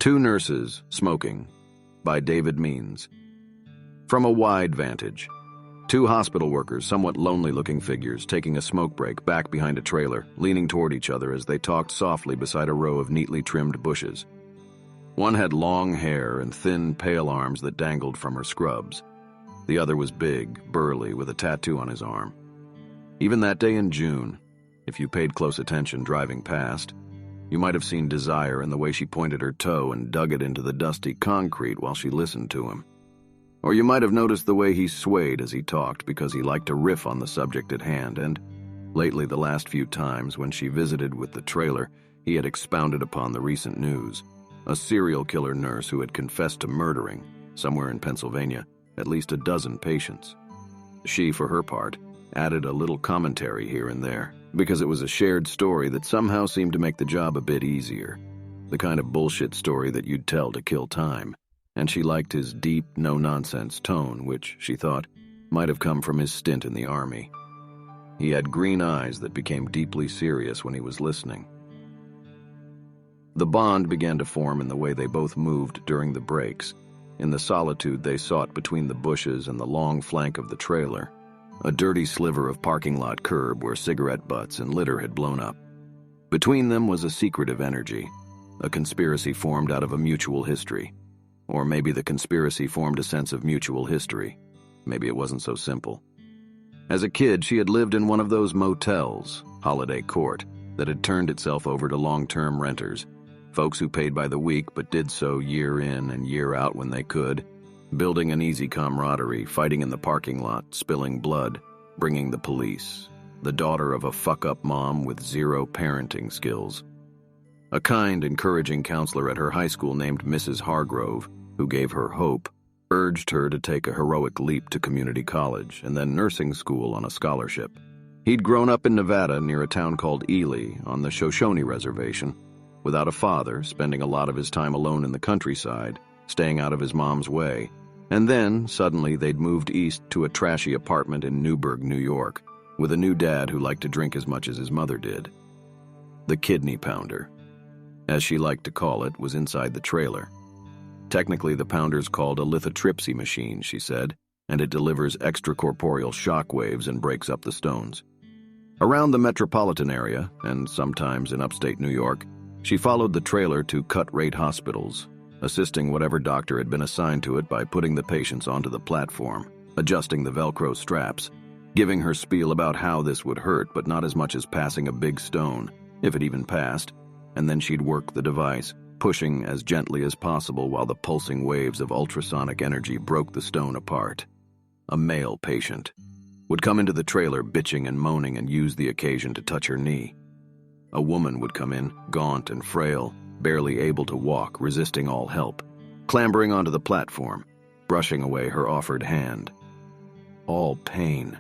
Two Nurses Smoking by David Means. From a wide vantage, two hospital workers, somewhat lonely-looking figures, taking a smoke break back behind a trailer, leaning toward each other as they talked softly beside a row of neatly trimmed bushes. One had long hair and thin, pale arms that dangled from her scrubs. The other was big, burly, with a tattoo on his arm. Even that day in June, if you paid close attention driving past, you might have seen desire in the way she pointed her toe and dug it into the dusty concrete while she listened to him. Or you might have noticed the way he swayed as he talked because he liked to riff on the subject at hand, and lately the last few times when she visited with the trailer, he had expounded upon the recent news. A serial killer nurse who had confessed to murdering, somewhere in Pennsylvania, at least a dozen patients. She, for her part, added a little commentary here and there, because it was a shared story that somehow seemed to make the job a bit easier. The kind of bullshit story that you'd tell to kill time. And she liked his deep, no-nonsense tone, which, she thought, might have come from his stint in the army. He had green eyes that became deeply serious when he was listening. The bond began to form in the way they both moved during the breaks, in the solitude they sought between the bushes and the long flank of the trailer, a dirty sliver of parking lot curb where cigarette butts and litter had blown up. Between them was a secretive energy, a conspiracy formed out of a mutual history. Or maybe the conspiracy formed a sense of mutual history. Maybe it wasn't so simple. As a kid, she had lived in one of those motels, Holiday Court, that had turned itself over to long-term renters, folks who paid by the week but did so year in and year out when they could, building an easy camaraderie, fighting in the parking lot, spilling blood, bringing the police, the daughter of a fuck-up mom with zero parenting skills. A kind, encouraging counselor at her high school named Mrs. Hargrove, who gave her hope, urged her to take a heroic leap to community college and then nursing school on a scholarship. He'd grown up in Nevada near a town called Ely on the Shoshone Reservation, without a father, spending a lot of his time alone in the countryside, staying out of his mom's way. And then, suddenly, they'd moved east to a trashy apartment in Newburgh, New York, with a new dad who liked to drink as much as his mother did. The kidney pounder, as she liked to call it, was inside the trailer. Technically, the pounder's called a lithotripsy machine, she said, and it delivers extracorporeal shock waves and breaks up the stones. Around the metropolitan area, and sometimes in upstate New York, she followed the trailer to cut-rate hospitals, assisting whatever doctor had been assigned to it by putting the patients onto the platform, adjusting the Velcro straps, giving her spiel about how this would hurt but not as much as passing a big stone, if it even passed, and then she'd work the device, pushing as gently as possible while the pulsing waves of ultrasonic energy broke the stone apart. A male patient would come into the trailer bitching and moaning and use the occasion to touch her knee. A woman would come in, gaunt and frail, barely able to walk, resisting all help, clambering onto the platform, brushing away her offered hand. All pain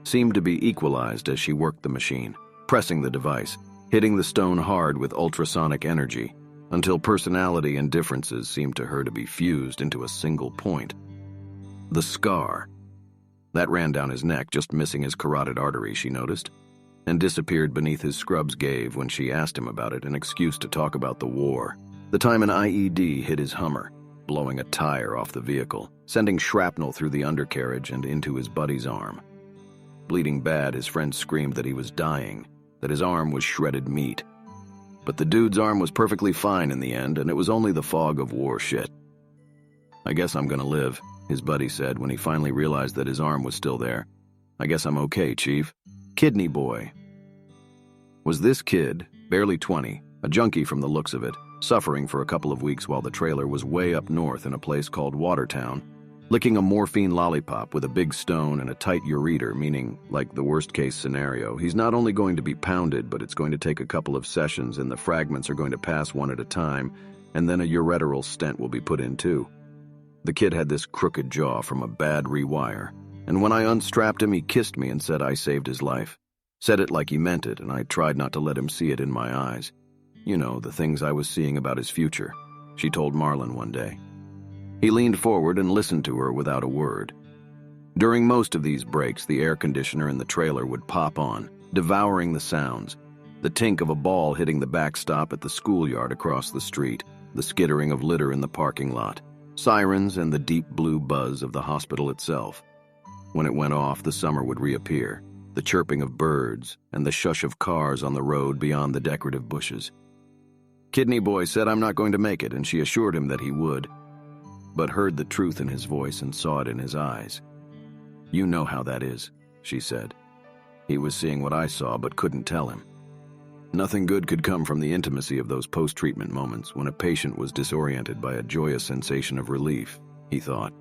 seemed to be equalized as she worked the machine, pressing the device, hitting the stone hard with ultrasonic energy, until personality and differences seemed to her to be fused into a single point. The scar. That ran down his neck, just missing his carotid artery, she noticed, and disappeared beneath his scrubs gave when she asked him about it, an excuse to talk about the war. The time an IED hit his Hummer, blowing a tire off the vehicle, sending shrapnel through the undercarriage and into his buddy's arm. Bleeding bad, his friend screamed that he was dying, that his arm was shredded meat. But the dude's arm was perfectly fine in the end, and it was only the fog of war shit. "I guess I'm gonna live," his buddy said when he finally realized that his arm was still there. "I guess I'm okay, Chief." Kidney boy. Was this kid, barely 20, a junkie from the looks of it, suffering for a couple of weeks while the trailer was way up north in a place called Watertown, licking a morphine lollipop with a big stone and a tight ureter, meaning, like the worst-case scenario, he's not only going to be pounded, but it's going to take a couple of sessions and the fragments are going to pass one at a time, and then a ureteral stent will be put in too. The kid had this crooked jaw from a bad rewire, and when I unstrapped him, he kissed me and said I saved his life. Said it like he meant it, and I tried not to let him see it in my eyes. You know, the things I was seeing about his future, she told Marlon one day. He leaned forward and listened to her without a word. During most of these breaks, the air conditioner in the trailer would pop on, devouring the sounds, the tink of a ball hitting the backstop at the schoolyard across the street, the skittering of litter in the parking lot, sirens, and the deep blue buzz of the hospital itself. When it went off, the summer would reappear, the chirping of birds and the shush of cars on the road beyond the decorative bushes. Kidney Boy said I'm not going to make it, and she assured him that he would, but heard the truth in his voice and saw it in his eyes. You know how that is, she said. He was seeing what I saw but couldn't tell him. Nothing good could come from the intimacy of those post-treatment moments when a patient was disoriented by a joyous sensation of relief, he thought.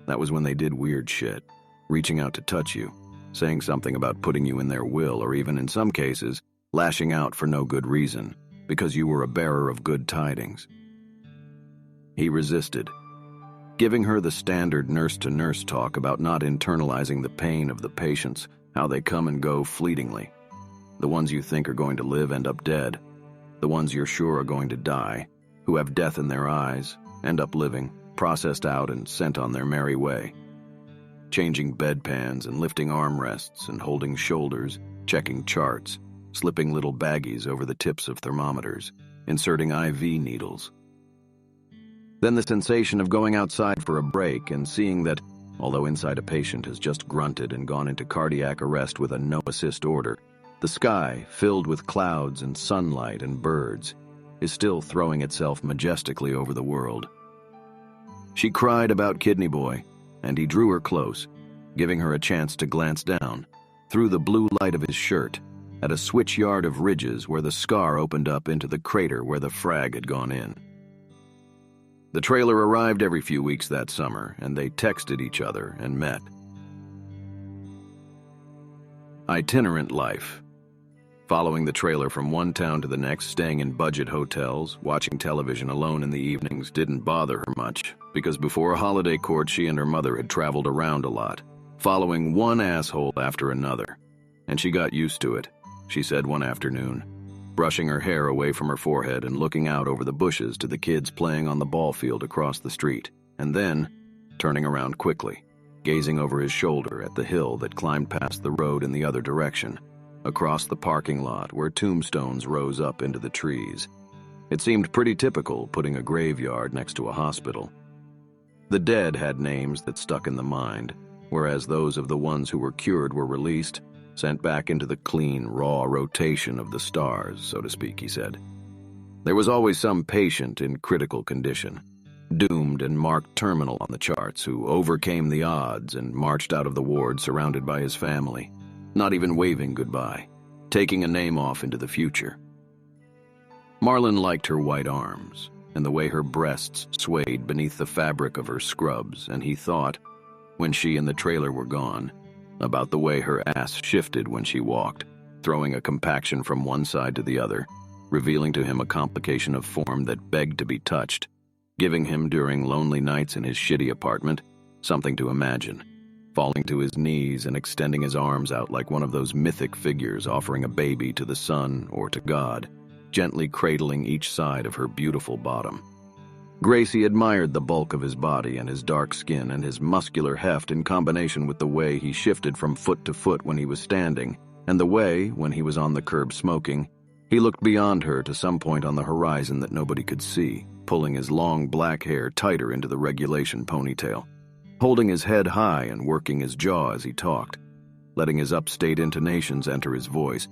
That was when they did weird shit, reaching out to touch you, saying something about putting you in their will, or even in some cases, lashing out for no good reason, because you were a bearer of good tidings. He resisted, giving her the standard nurse-to-nurse talk about not internalizing the pain of the patients, how they come and go fleetingly. The ones you think are going to live end up dead. The ones you're sure are going to die, who have death in their eyes, end up living, processed out and sent on their merry way. Changing bedpans and lifting armrests and holding shoulders, checking charts, slipping little baggies over the tips of thermometers, inserting IV needles. Then the sensation of going outside for a break and seeing that, although inside a patient has just grunted and gone into cardiac arrest with a no-assist order, the sky, filled with clouds and sunlight and birds, is still throwing itself majestically over the world. She cried about Kidney Boy, and he drew her close, giving her a chance to glance down, through the blue light of his shirt, at a switch yard of ridges where the scar opened up into the crater where the frag had gone in. The trailer arrived every few weeks that summer, and they texted each other and met. Itinerant life. Following the trailer from one town to the next, staying in budget hotels, watching television alone in the evenings didn't bother her much, because before a holiday court she and her mother had traveled around a lot, following one asshole after another. And she got used to it, she said one afternoon, brushing her hair away from her forehead and looking out over the bushes to the kids playing on the ball field across the street, and then turning around quickly, gazing over his shoulder at the hill that climbed past the road in the other direction, across the parking lot where tombstones rose up into the trees. It seemed pretty typical, putting a graveyard next to a hospital. The dead had names that stuck in the mind, whereas those of the ones who were cured were released, sent back into the clean, raw rotation of the stars, so to speak, he said. There was always some patient in critical condition, doomed and marked terminal on the charts, who overcame the odds and marched out of the ward surrounded by his family, not even waving goodbye, taking a name off into the future. Marlon liked her white arms, and the way her breasts swayed beneath the fabric of her scrubs, and he thought, when she and the trailer were gone, about the way her ass shifted when she walked, throwing a compaction from one side to the other, revealing to him a complication of form that begged to be touched, giving him, during lonely nights in his shitty apartment, something to imagine, falling to his knees and extending his arms out like one of those mythic figures offering a baby to the sun or to God, gently cradling each side of her beautiful bottom. Gracie admired the bulk of his body and his dark skin and his muscular heft in combination with the way he shifted from foot to foot when he was standing, and the way, when he was on the curb smoking, he looked beyond her to some point on the horizon that nobody could see, pulling his long black hair tighter into the regulation ponytail, holding his head high and working his jaw as he talked, letting his upstate intonations enter his voice,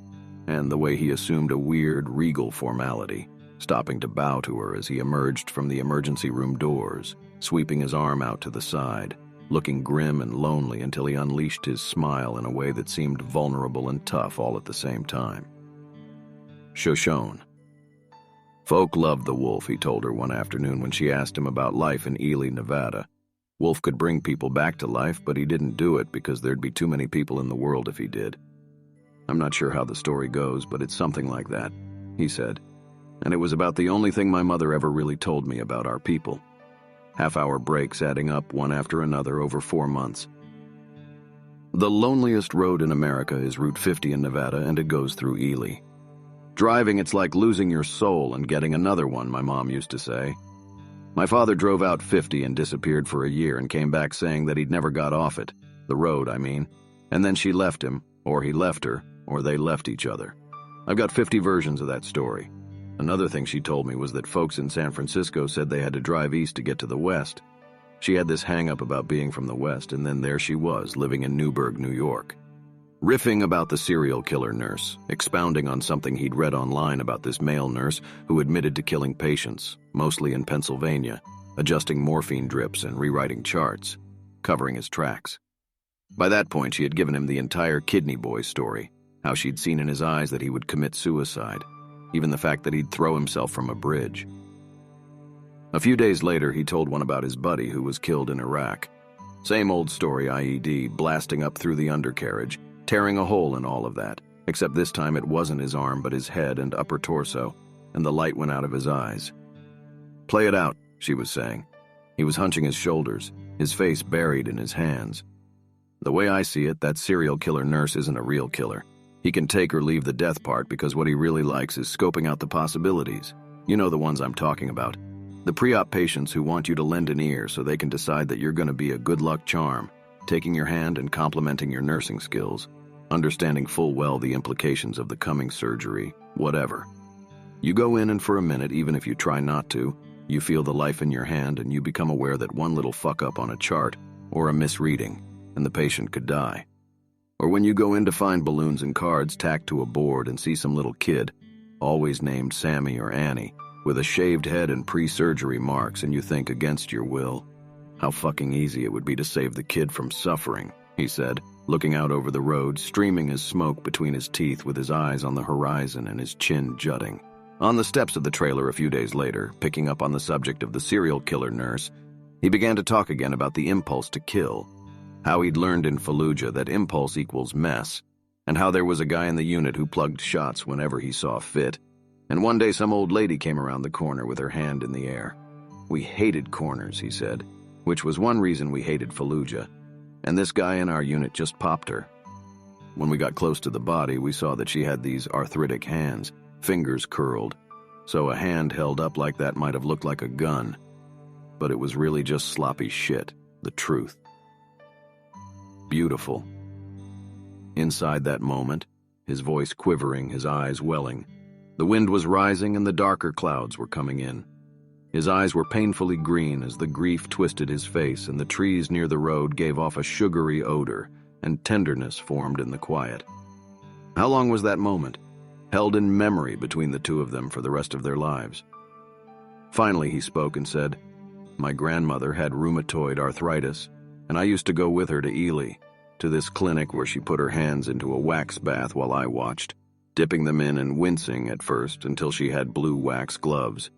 and the way he assumed a weird, regal formality, stopping to bow to her as he emerged from the emergency room doors, sweeping his arm out to the side, looking grim and lonely until he unleashed his smile in a way that seemed vulnerable and tough all at the same time. Shoshone. Folk loved the wolf, he told her one afternoon when she asked him about life in Ely, Nevada. Wolf could bring people back to life, but he didn't do it because there'd be too many people in the world if he did. I'm not sure how the story goes, but it's something like that, he said. And it was about the only thing my mother ever really told me about our people. Half-hour breaks adding up one after another over 4 months. The loneliest road in America is Route 50 in Nevada, and it goes through Ely. Driving, it's like losing your soul and getting another one, my mom used to say. My father drove out 50 and disappeared for a year and came back saying that he'd never got off it, the road, I mean, and then she left him, or he left her, or they left each other. I've got 50 versions of that story. Another thing she told me was that folks in San Francisco said they had to drive east to get to the west. She had this hang-up about being from the west, and then there she was, living in Newburgh, New York. Riffing about the serial killer nurse, expounding on something he'd read online about this male nurse who admitted to killing patients, mostly in Pennsylvania, adjusting morphine drips and rewriting charts, covering his tracks. By that point, she had given him the entire Kidney Boy story, how she'd seen in his eyes that he would commit suicide, even the fact that he'd throw himself from a bridge. A few days later, he told one about his buddy who was killed in Iraq. Same old story, IED, blasting up through the undercarriage, tearing a hole in all of that, except this time it wasn't his arm but his head and upper torso, and the light went out of his eyes. "Play it out," she was saying. He was hunching his shoulders, his face buried in his hands. "The way I see it, that serial killer nurse isn't a real killer. He can take or leave the death part because what he really likes is scoping out the possibilities. You know the ones I'm talking about. The pre-op patients who want you to lend an ear so they can decide that you're going to be a good luck charm, taking your hand and complimenting your nursing skills, understanding full well the implications of the coming surgery, whatever. You go in and for a minute, even if you try not to, you feel the life in your hand and you become aware that one little fuck-up on a chart or a misreading, and the patient could die. Or when you go in to find balloons and cards tacked to a board and see some little kid, always named Sammy or Annie, with a shaved head and pre-surgery marks, and you think against your will, how fucking easy it would be to save the kid from suffering, he said, looking out over the road, streaming his smoke between his teeth with his eyes on the horizon and his chin jutting. On the steps of the trailer a few days later, picking up on the subject of the serial killer nurse, he began to talk again about the impulse to kill, how he'd learned in Fallujah that impulse equals mess, and how there was a guy in the unit who plugged shots whenever he saw fit. And one day some old lady came around the corner with her hand in the air. We hated corners, he said, which was one reason we hated Fallujah. And this guy in our unit just popped her. When we got close to the body, we saw that she had these arthritic hands, fingers curled, so a hand held up like that might have looked like a gun. But it was really just sloppy shit, the truth. Beautiful. Inside that moment, his voice quivering, his eyes welling, the wind was rising and the darker clouds were coming in. His eyes were painfully green as the grief twisted his face, and the trees near the road gave off a sugary odor, and tenderness formed in the quiet. How long was that moment, held in memory between the two of them for the rest of their lives? Finally he spoke and said, "My grandmother had rheumatoid arthritis, and I used to go with her to Ely, to this clinic where she put her hands into a wax bath while I watched, dipping them in and wincing at first until she had blue wax gloves.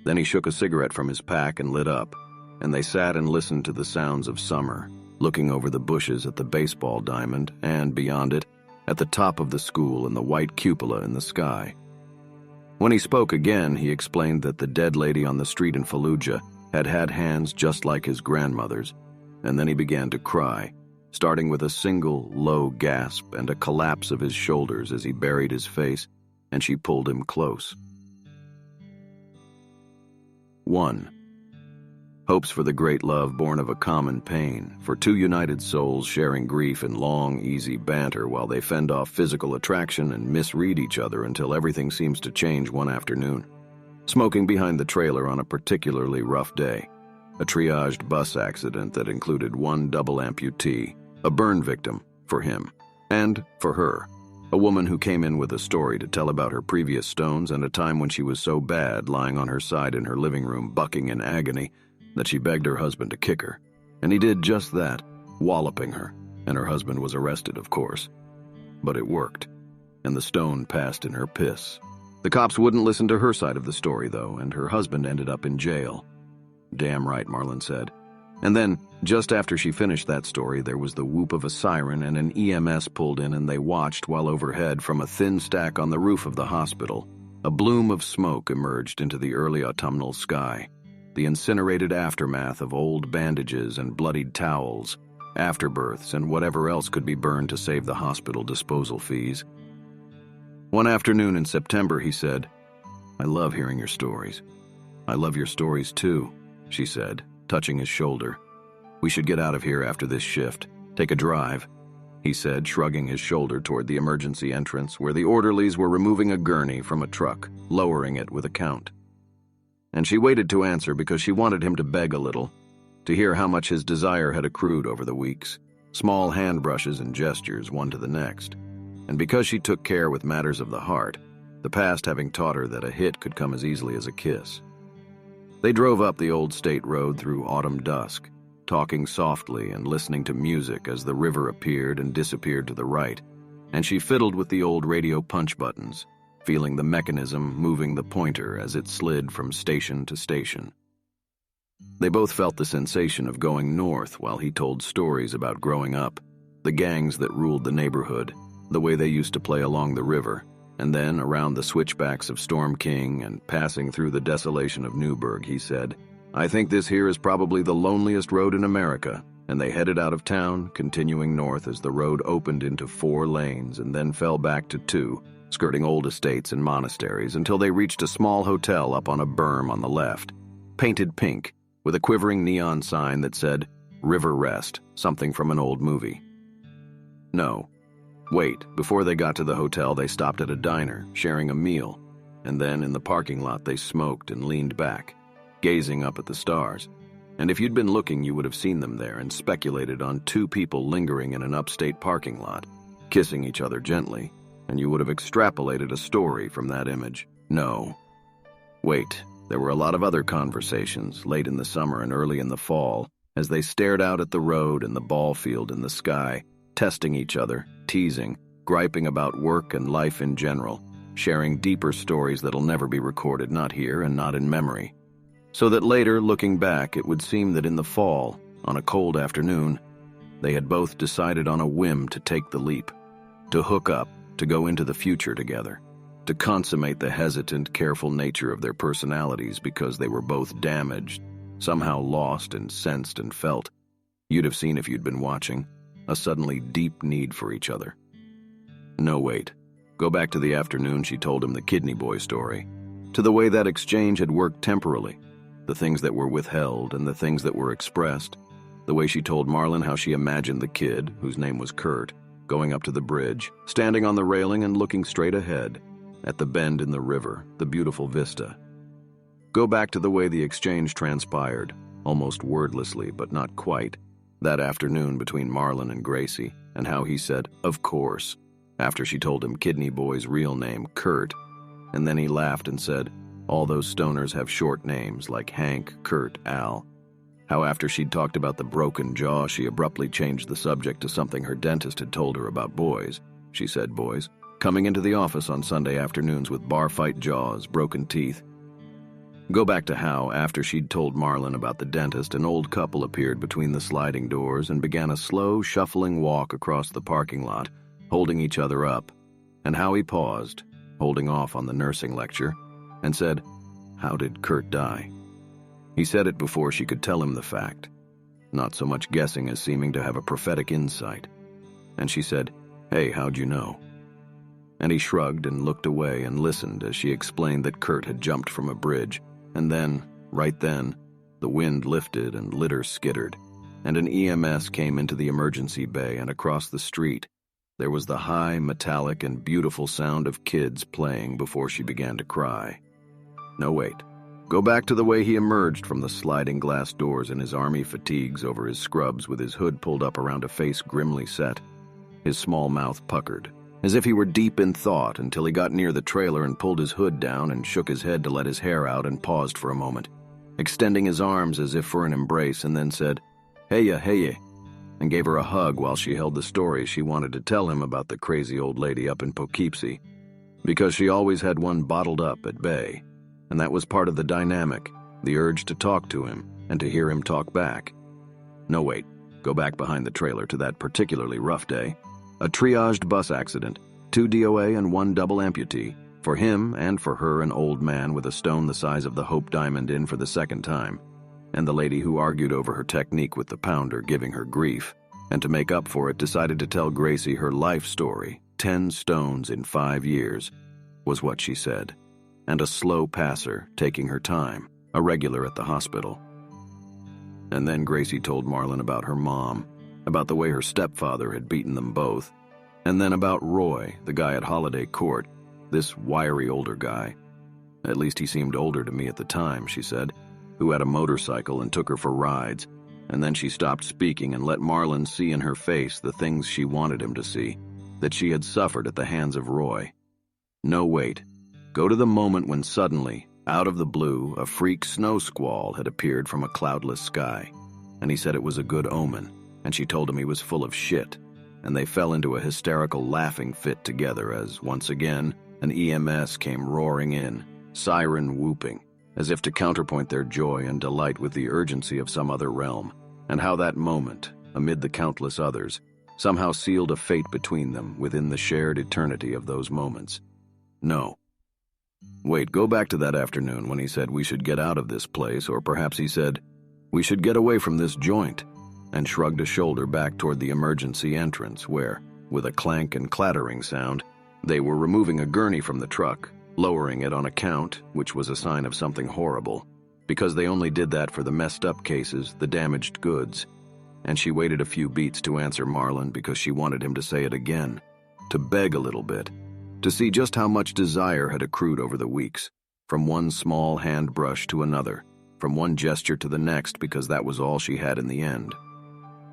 Then he shook a cigarette from his pack and lit up, and they sat and listened to the sounds of summer, looking over the bushes at the baseball diamond and, beyond it, at the top of the school and the white cupola in the sky. When he spoke again, he explained that the dead lady on the street in Fallujah had had hands just like his grandmother's, and then he began to cry, starting with a single low gasp and a collapse of his shoulders as he buried his face, and she pulled him close. 1. Hopes for the great love born of a common pain, for two united souls sharing grief in long, easy banter while they fend off physical attraction and misread each other until everything seems to change one afternoon. Smoking behind the trailer on a particularly rough day. A triaged bus accident that included one double amputee, a burn victim, for him, and, for her, a woman who came in with a story to tell about her previous stones and a time when she was so bad lying on her side in her living room bucking in agony that she begged her husband to kick her. And he did just that, walloping her, and her husband was arrested, of course. But it worked, and the stone passed in her piss. The cops wouldn't listen to her side of the story, though, and her husband ended up in jail. Damn right, Marlon said. And then, just after she finished that story, there was the whoop of a siren and an EMS pulled in, and they watched while overhead from a thin stack on the roof of the hospital, a bloom of smoke emerged into the early autumnal sky, the incinerated aftermath of old bandages and bloodied towels, afterbirths, and whatever else could be burned to save the hospital disposal fees. One afternoon in September, he said, "I love hearing your stories." "I love your stories too," she said, touching his shoulder. "We should get out of here after this shift, take a drive." he said, shrugging his shoulder toward the emergency entrance where the orderlies were removing a gurney from a truck, lowering it with a count. And she waited to answer because she wanted him to beg a little, to hear how much his desire had accrued over the weeks, small hand brushes and gestures one to the next. And because she took care with matters of the heart, the past having taught her that a hit could come as easily as a kiss. They drove up the old state road through autumn dusk, talking softly and listening to music as the river appeared and disappeared to the right, and she fiddled with the old radio punch buttons, feeling the mechanism moving the pointer as it slid from station to station. They both felt the sensation of going north while he told stories about growing up, the gangs that ruled the neighborhood, the way they used to play along the river, and then around the switchbacks of Storm King and passing through the desolation of Newburgh, he said, "I think this here is probably the loneliest road in America," and they headed out of town, continuing north as the road opened into 4 lanes and then fell back to 2, skirting old estates and monasteries until they reached a small hotel up on a berm on the left, painted pink, with a quivering neon sign that said, "River Rest," something from an old movie. No. Wait, before they got to the hotel, they stopped at a diner, sharing a meal, and then in the parking lot they smoked and leaned back, gazing up at the stars. And if you'd been looking, you would have seen them there and speculated on 2 people lingering in an upstate parking lot, kissing each other gently, and you would have extrapolated a story from that image. No. Wait, there were a lot of other conversations, late in the summer and early in the fall, as they stared out at the road and the ball field in the sky, testing each other, teasing, griping about work and life in general, sharing deeper stories that'll never be recorded, not here and not in memory. So that later, looking back, it would seem that in the fall, on a cold afternoon, they had both decided on a whim to take the leap, to hook up, to go into the future together, to consummate the hesitant, careful nature of their personalities because they were both damaged, somehow lost and sensed and felt. You'd have seen if you'd been watching, a suddenly deep need for each other. No, wait. Go back to the afternoon she told him the kidney boy story, to the way that exchange had worked temporally, the things that were withheld and the things that were expressed, the way she told Marlon how she imagined the kid, whose name was Kurt, going up to the bridge, standing on the railing and looking straight ahead, at the bend in the river, the beautiful vista. Go back to the way the exchange transpired, almost wordlessly but not quite, that afternoon between Marlon and Gracie, and how he said, "Of course," after she told him Kidney Boy's real name, Kurt, and then he laughed and said, "All those stoners have short names like Hank, Kurt, Al." How after she'd talked about the broken jaw, she abruptly changed the subject to something her dentist had told her about boys. She said boys, coming into the office on Sunday afternoons with bar-fight jaws, broken teeth. Go back to how, after she'd told Marlon about the dentist, an old couple appeared between the sliding doors and began a slow, shuffling walk across the parking lot, holding each other up, and how he paused, holding off on the nursing lecture, and said, "How did Kurt die?" He said it before she could tell him the fact, not so much guessing as seeming to have a prophetic insight. And she said, "Hey, how'd you know?" And he shrugged and looked away and listened as she explained that Kurt had jumped from a bridge, and then, right then, the wind lifted and litter skittered, and an EMS came into the emergency bay, and across the street, there was the high, metallic, and beautiful sound of kids playing before she began to cry. No, wait. Go back to the way he emerged from the sliding glass doors in his army fatigues over his scrubs with his hood pulled up around a face grimly set, his small mouth puckered, as if he were deep in thought until he got near the trailer and pulled his hood down and shook his head to let his hair out and paused for a moment, extending his arms as if for an embrace, and then said, "Heya, heya," and gave her a hug while she held the story she wanted to tell him about the crazy old lady up in Poughkeepsie, because she always had one bottled up at bay, and that was part of the dynamic, the urge to talk to him and to hear him talk back. No, wait, go back behind the trailer to that particularly rough day. A triaged bus accident, 2 DOA and 1 double amputee, for him and for her an old man with a stone the size of the Hope Diamond in for the 2nd time, and the lady who argued over her technique with the pounder giving her grief, and to make up for it decided to tell Gracie her life story, 10 stones in 5 years, was what she said, and a slow passer taking her time, a regular at the hospital. And then Gracie told Marlon about her mom, about the way her stepfather had beaten them both, and then about Roy, the guy at Holiday Court, this wiry older guy. At least he seemed older to me at the time, she said, who had a motorcycle and took her for rides, and then she stopped speaking and let Marlon see in her face the things she wanted him to see, that she had suffered at the hands of Roy. No, wait. Go to the moment when suddenly, out of the blue, a freak snow squall had appeared from a cloudless sky, and he said it was a good omen, and she told him he was full of shit, and they fell into a hysterical laughing fit together as, once again, an EMS came roaring in, siren whooping, as if to counterpoint their joy and delight with the urgency of some other realm, and how that moment, amid the countless others, somehow sealed a fate between them within the shared eternity of those moments. No. Wait, go back to that afternoon when he said we should get out of this place, or perhaps he said, we should get away from this joint, and shrugged a shoulder back toward the emergency entrance where, with a clank and clattering sound, they were removing a gurney from the truck, lowering it on account, which was a sign of something horrible, because they only did that for the messed up cases, the damaged goods. And she waited a few beats to answer Marlon because she wanted him to say it again, to beg a little bit, to see just how much desire had accrued over the weeks, from one small hand brush to another, from one gesture to the next, because that was all she had in the end.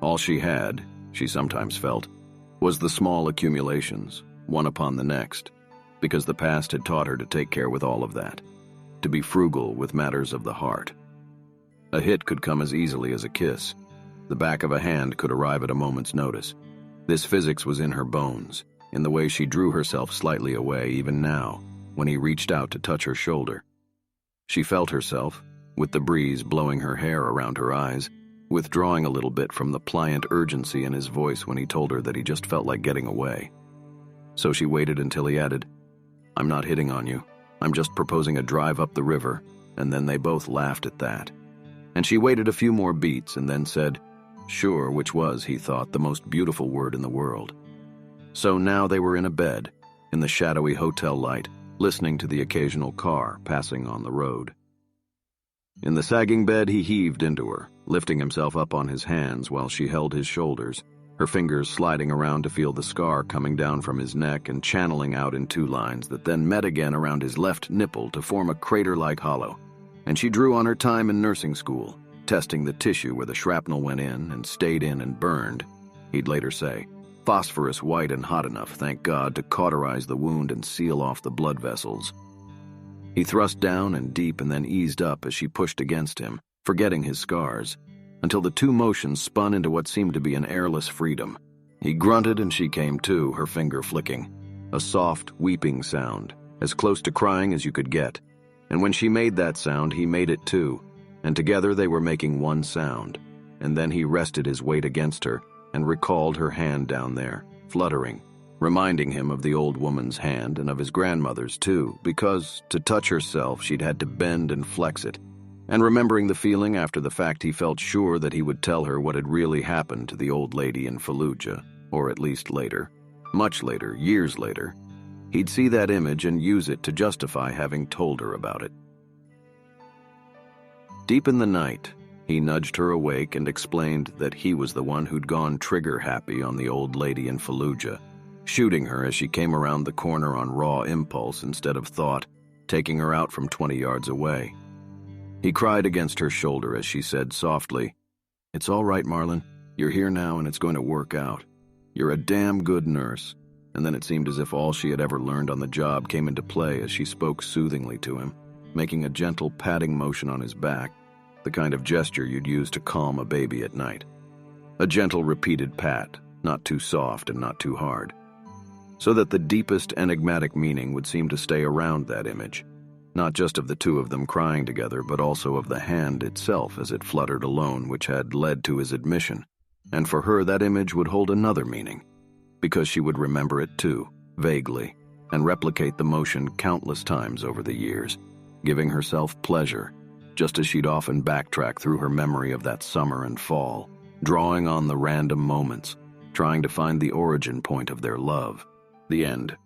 All she had, she sometimes felt, was the small accumulations, one upon the next, because the past had taught her to take care with all of that, to be frugal with matters of the heart. A hit could come as easily as a kiss. The back of a hand could arrive at a moment's notice. This physics was in her bones, in the way she drew herself slightly away even now, when he reached out to touch her shoulder. She felt herself, with the breeze blowing her hair around her eyes, withdrawing a little bit from the pliant urgency in his voice when he told her that he just felt like getting away. So she waited until he added, "I'm not hitting on you. I'm just proposing a drive up the river," and then they both laughed at that. And she waited a few more beats and then said, "Sure," which was, he thought, the most beautiful word in the world. So now they were in a bed, in the shadowy hotel light, listening to the occasional car passing on the road. In the sagging bed, he heaved into her, lifting himself up on his hands while she held his shoulders, her fingers sliding around to feel the scar coming down from his neck and channeling out in two lines that then met again around his left nipple to form a crater-like hollow. And she drew on her time in nursing school, testing the tissue where the shrapnel went in and stayed in and burned, he'd later say, phosphorus white and hot enough, thank God, to cauterize the wound and seal off the blood vessels. He thrust down and deep and then eased up as she pushed against him, forgetting his scars, until the two motions spun into what seemed to be an airless freedom. He grunted and she came to, her finger flicking, a soft, weeping sound, as close to crying as you could get. And when she made that sound, he made it too, and together they were making one sound. And then he rested his weight against her and recalled her hand down there, fluttering, reminding him of the old woman's hand and of his grandmother's too, because to touch herself she'd had to bend and flex it. And remembering the feeling after the fact, he felt sure that he would tell her what had really happened to the old lady in Fallujah, or at least later, much later, years later. He'd see that image and use it to justify having told her about it. Deep in the night, he nudged her awake and explained that he was the one who'd gone trigger-happy on the old lady in Fallujah, shooting her as she came around the corner on raw impulse instead of thought, taking her out from 20 yards away. He cried against her shoulder as she said softly, "It's all right, Marlon. You're here now and it's going to work out. You're a damn good nurse." And then it seemed as if all she had ever learned on the job came into play as she spoke soothingly to him, making a gentle patting motion on his back, the kind of gesture you'd use to calm a baby at night. A gentle repeated pat, not too soft and not too hard, so that the deepest enigmatic meaning would seem to stay around that image, not just of the two of them crying together, but also of the hand itself as it fluttered alone, which had led to his admission. And for her that image would hold another meaning, because she would remember it too, vaguely, and replicate the motion countless times over the years, giving herself pleasure, just as she'd often backtrack through her memory of that summer and fall, drawing on the random moments, trying to find the origin point of their love. The end.